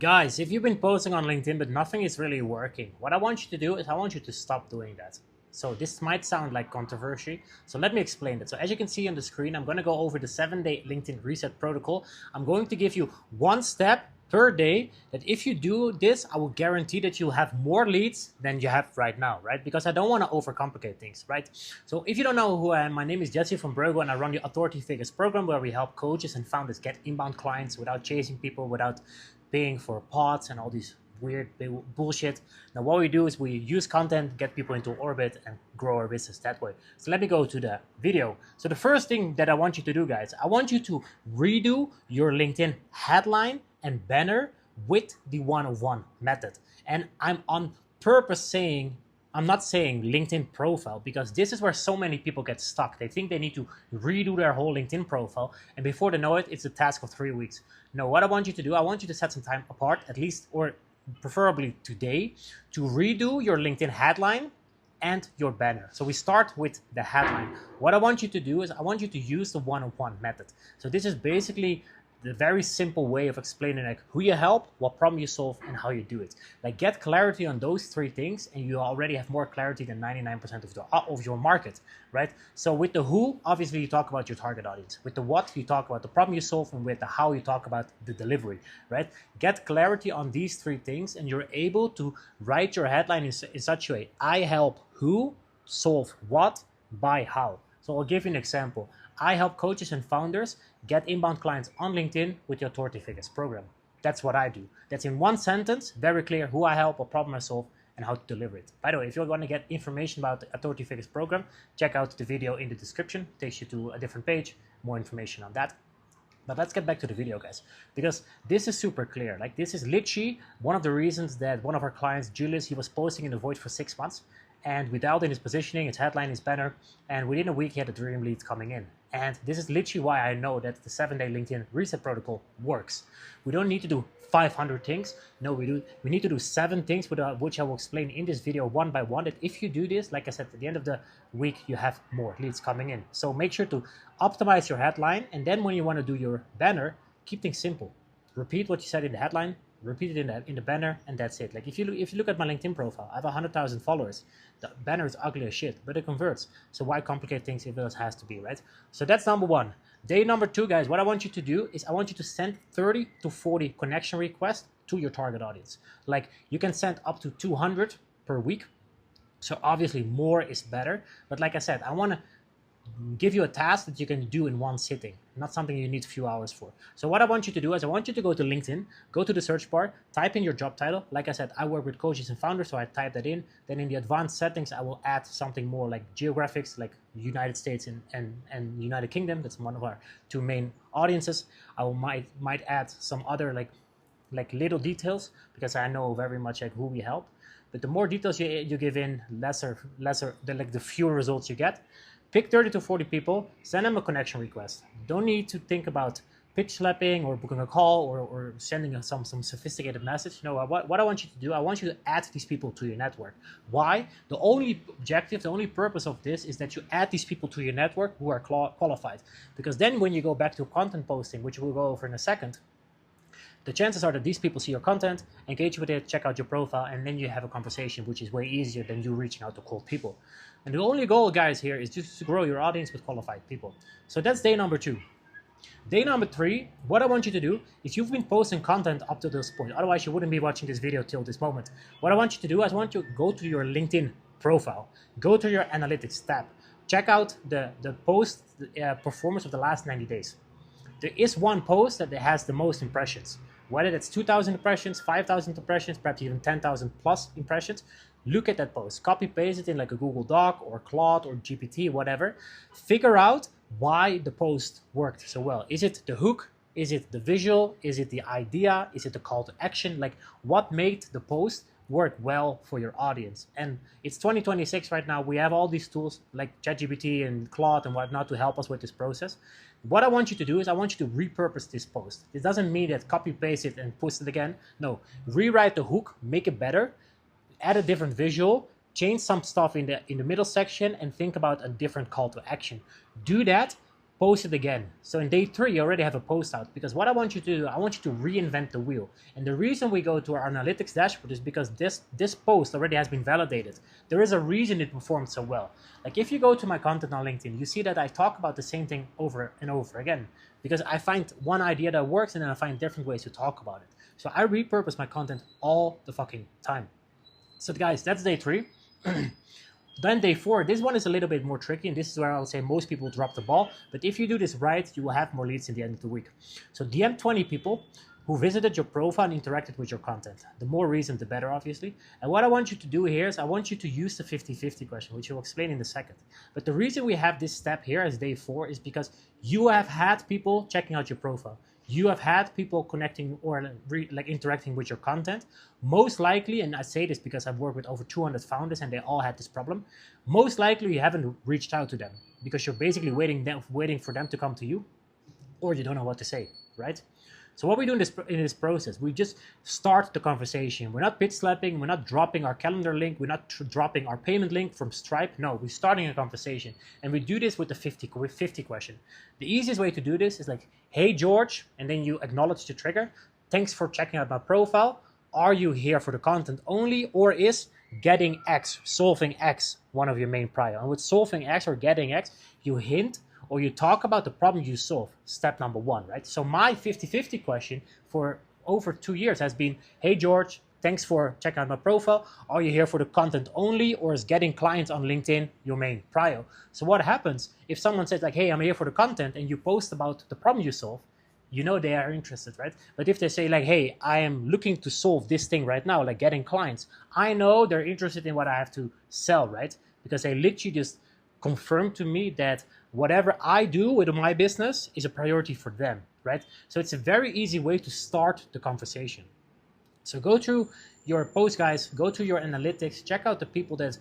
Guys, if you've been posting on LinkedIn but nothing is really working, what I want you to do is I want you to stop doing that. So this might sound like controversy. So let me explain that. So as you can see on the screen, I'm going to go over the 7-day LinkedIn reset protocol. I'm going to give you one step per day that if you do this, I will guarantee that you'll have more leads than you have right now, right? Because I don't want to overcomplicate things, right? So if you don't know who I am, my name is Jesse from Burgo and I run the Authority Figures program where we help coaches and founders get inbound clients without chasing people, without paying for pods and all these weird bullshit. Now what we do is we use content, get people into orbit and grow our business that way. So let me go to the video. So the first thing that I want you to do, guys, I want you to redo your LinkedIn headline and banner with the one-on-one method. And I'm on purpose saying, I'm not saying LinkedIn profile because this is where so many people get stuck. They think they need to redo their whole LinkedIn profile, and before they know it, it's a task of 3 weeks. No, what I want you to do, I want you to set some time apart, at least, or preferably today, to redo your LinkedIn headline and your banner. So we start with the headline. What I want you to do is I want you to use the one-on-one method. So this is basically the very simple way of explaining like who you help, what problem you solve, and how you do it. Like get clarity on those three things, and you already have more clarity than 99% of your market, right? So with the who, obviously you talk about your target audience. With the what, you talk about the problem you solve, and with the how, you talk about the delivery, right? Get clarity on these three things, and you're able to write your headline in such a way: I help who, solve what, by how. So I'll give you an example. I help coaches and founders get inbound clients on LinkedIn with the Authority Figures program. That's what I do. That's in one sentence, very clear who I help, what problem I solve, and how to deliver it. By the way, if you're going to get information about the Authority Figures program, check out the video in the description. It takes you to a different page, more information on that. But let's get back to the video, guys, because this is super clear. Like this is literally one of the reasons that one of our clients, Julius, he was posting in the void for 6 months. And without in his positioning, his headline, his banner, and within a week he had the dream leads coming in. And this is literally why I know that the 7-day LinkedIn reset protocol works. We don't need to do 500 things. No, we need to do 7 things, which I will explain in this video one by one. That if you do this, like I said, at the end of the week, you have more leads coming in. So make sure to optimize your headline, and then when you want to do your banner, keep things simple. Repeat what you said in the headline, repeat it in the banner, and that's it. Like if you look at my LinkedIn profile, I have 100,000 followers. The banner is ugly as shit, but it converts. So why complicate things if it has to be, right? So that's number one. Day number 2, guys, what I want you to do is I want you to send 30 to 40 connection requests to your target audience. Like you can send up to 200 per week. So obviously more is better. But like I said, I want to give you a task that you can do in one sitting, not something you need a few hours for. So what I want you to do is I want you to go to LinkedIn, go to the search bar, type in your job title. Like I said, I work with coaches and founders, so I type that in. Then in the advanced settings, I will add something more like geographics, like United States and United Kingdom. That's one of our 2 main audiences. I might add some other like little details because I know very much like who we help. But the more details you give in, lesser the fewer results you get. Pick 30 to 40 people, send them a connection request. Don't need to think about pitch slapping or booking a call or sending some sophisticated message. No, what I want you to do, I want you to add these people to your network. Why? The only objective, the only purpose of this is that you add these people to your network who are qualified. Because then when you go back to content posting, which we'll go over in a second, the chances are that these people see your content, engage with it, check out your profile, and then you have a conversation, which is way easier than you reaching out to cold people. And the only goal, guys, here is just to grow your audience with qualified people. So that's day number 2. Day number 3, what I want you to do is you've been posting content up to this point. Otherwise, you wouldn't be watching this video till this moment. What I want you to do is I want you to go to your LinkedIn profile, go to your analytics tab, check out the post performance of the last 90 days. There is one post that has the most impressions. Whether that's 2,000 impressions, 5,000 impressions, perhaps even 10,000 plus impressions, look at that post. Copy paste it in like a Google Doc or Claude or GPT, whatever. Figure out why the post worked so well. Is it the hook? Is it the visual? Is it the idea? Is it the call to action? Like what made the post work well for your audience? And it's 2026 right now. We have all these tools like ChatGPT and Claude and whatnot to help us with this process. What I want you to do is I want you to repurpose this post. It doesn't mean that copy paste it and post it again. No, rewrite the hook, make it better, add a different visual, change some stuff in the middle section, and think about a different call to action. Do that, post it again. So in day 3, you already have a post out, because what I want you to do, I want you to reinvent the wheel. And the reason we go to our analytics dashboard is because this post already has been validated. There is a reason it performed so well. Like if you go to my content on LinkedIn, you see that I talk about the same thing over and over again, because I find one idea that works and then I find different ways to talk about it. So I repurpose my content all the fucking time. So guys, that's day 3. Then day 4, this one is a little bit more tricky, and this is where I would say most people drop the ball. But if you do this right, you will have more leads in the end of the week. So DM 20 people who visited your profile and interacted with your content. The more reason, the better, obviously. And what I want you to do here is I want you to use the 50-50 question, which I'll explain in a second. But the reason we have this step here as day 4 is because you have had people checking out your profile. You have had people connecting or like interacting with your content. Most likely, and I say this because I've worked with over 200 founders and they all had this problem, most likely you haven't reached out to them because you're basically waiting for them to come to you, or you don't know what to say, right? So what we do in this process, we just start the conversation. We're not pitch slapping, we're not dropping our calendar link, we're not dropping our payment link from Stripe. No, we're starting a conversation. And we do this with the 50 question. The easiest way to do this is like, hey George, and then you acknowledge the trigger. Thanks for checking out my profile. Are you here for the content only, or is getting X, solving X, one of your main prior? And with solving X or getting X, you hint or you talk about the problem you solve, step number 1, right? So my 50-50 question for over 2 years has been, hey George, thanks for checking out my profile. Are you here for the content only, or is getting clients on LinkedIn your main prio? So what happens if someone says like, hey, I'm here for the content, and you post about the problem you solve, you know they are interested, right? But if they say like, hey, I am looking to solve this thing right now, like getting clients, I know they're interested in what I have to sell, right? Because they literally just confirm to me that whatever I do with my business is a priority for them, right? So it's a very easy way to start the conversation. So go through your post, guys, go to your analytics, check out the people that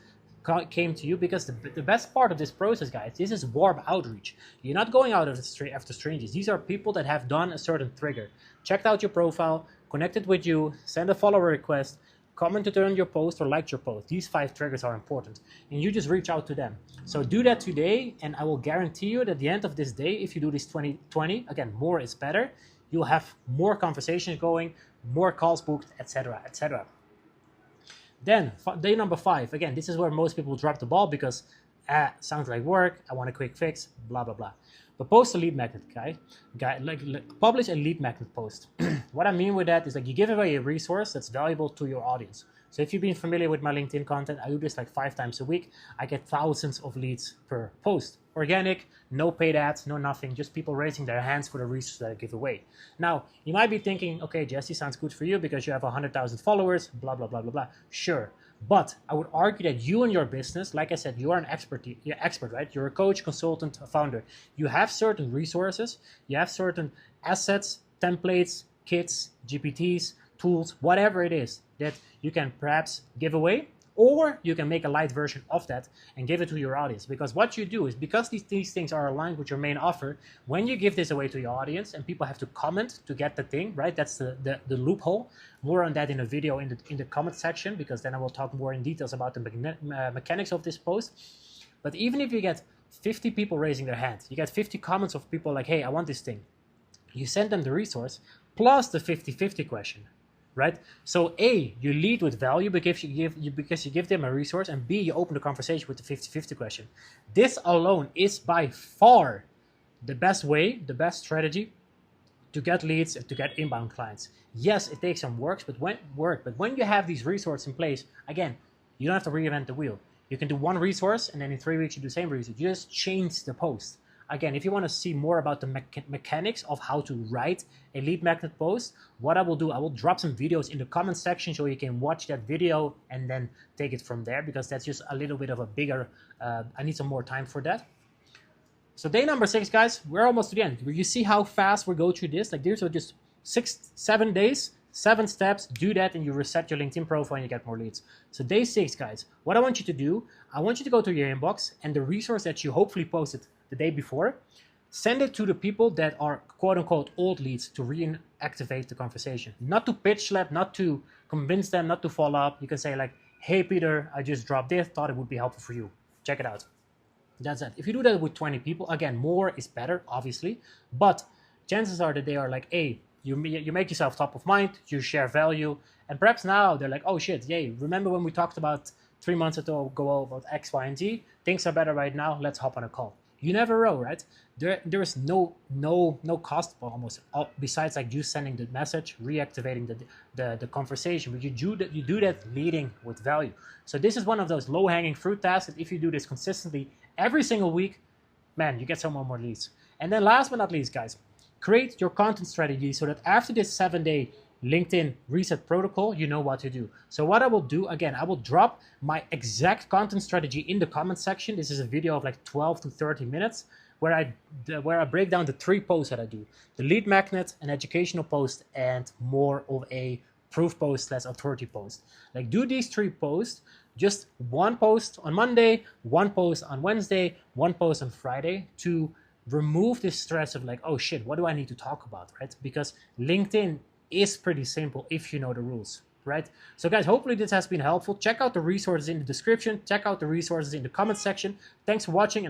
came to you, because the best part of this process, guys, this is warm outreach. You're not going out after strangers. These are people that have done a certain trigger, checked out your profile, connected with you, sent a follower request, commented on your post, or liked your post. These 5 triggers are important, and you just reach out to them. So do that today, and I will guarantee you that at the end of this day, if you do this 2020, again, more is better, you'll have more conversations going, more calls booked, etc., etc. Then day number 5, again, this is where most people drop the ball because sounds like work, I want a quick fix, blah blah blah. But post a lead magnet, publish a lead magnet post. What I mean with that is like you give away a resource that's valuable to your audience. So if you've been familiar with my LinkedIn content, I do this like 5 times a week. I get thousands of leads per post. Organic, no paid ads, no nothing, just people raising their hands for the resource that I give away. Now, you might be thinking, okay, Jesse, sounds good for you because you have 100,000 followers, blah, blah, blah, blah, blah. Sure. But I would argue that you and your business, like I said, you are an expert, right? You're a coach, consultant, a founder. You have certain resources, you have certain assets, templates, kits, GPTs, tools, whatever it is that you can perhaps give away, or you can make a light version of that and give it to your audience. Because what you do is, because these things are aligned with your main offer, when you give this away to your audience and people have to comment to get the thing, right? That's the loophole. More on that in a video in the comment section, because then I will talk more in details about the mechanics of this post. But even if you get 50 people raising their hands, you get 50 comments of people like, hey, I want this thing. You send them the resource plus the 50-50 question. Right? So A, you lead with value because you give them a resource, and B, you open the conversation with the 50-50 question. This alone is by far the best way, the best strategy to get leads and to get inbound clients. Yes, it takes some work, but when you have these resources in place, again, you don't have to reinvent the wheel. You can do one resource, and then in 3 weeks you do the same resource. You just change the post. Again, if you want to see more about the mechanics of how to write a lead magnet post, what I will do, I will drop some videos in the comment section so you can watch that video and then take it from there, because that's just a little bit of a bigger, I need some more time for that. So day number 6, guys, we're almost to the end. You see how fast we go through this? Like these are just 7 days, 7 steps, do that, and you reset your LinkedIn profile and you get more leads. So day 6, guys, what I want you to do, I want you to go to your inbox, and the resource that you hopefully posted the day before, send it to the people that are quote-unquote old leads to reactivate the conversation. Not to pitch slap, not to convince them, not to follow up. You can say like, hey Peter, I just dropped this, thought it would be helpful for you. Check it out. That's it. If you do that with 20 people, again, more is better, obviously, but chances are that they are like, hey, you make yourself top of mind, you share value, and perhaps now they're like, oh shit, yay, remember when we talked about 3 months ago about X, Y, and Z? Things are better right now. Let's hop on a call. You never know, right? There is no cost almost besides like you sending the message, reactivating the conversation. But you do that leading with value. So this is one of those low hanging fruit tasks that if you do this consistently every single week, man, you get some more leads. And then last but not least, guys, create your content strategy so that after this 7-day LinkedIn reset protocol, you know what to do. So what I will do, again, I will drop my exact content strategy in the comment section. This is a video of like 12 to 30 minutes where I break down the 3 posts that I do: the lead magnet, an educational post, and more of a proof post / authority post. Like, do these 3 posts, just one post on Monday, one post on Wednesday, one post on Friday, to remove this stress of like, oh shit, what do I need to talk about, right? Because LinkedIn is pretty simple if you know the rules, right? So guys, hopefully this has been helpful. Check out the resources in the description. Check out the resources in the comment section. Thanks for watching.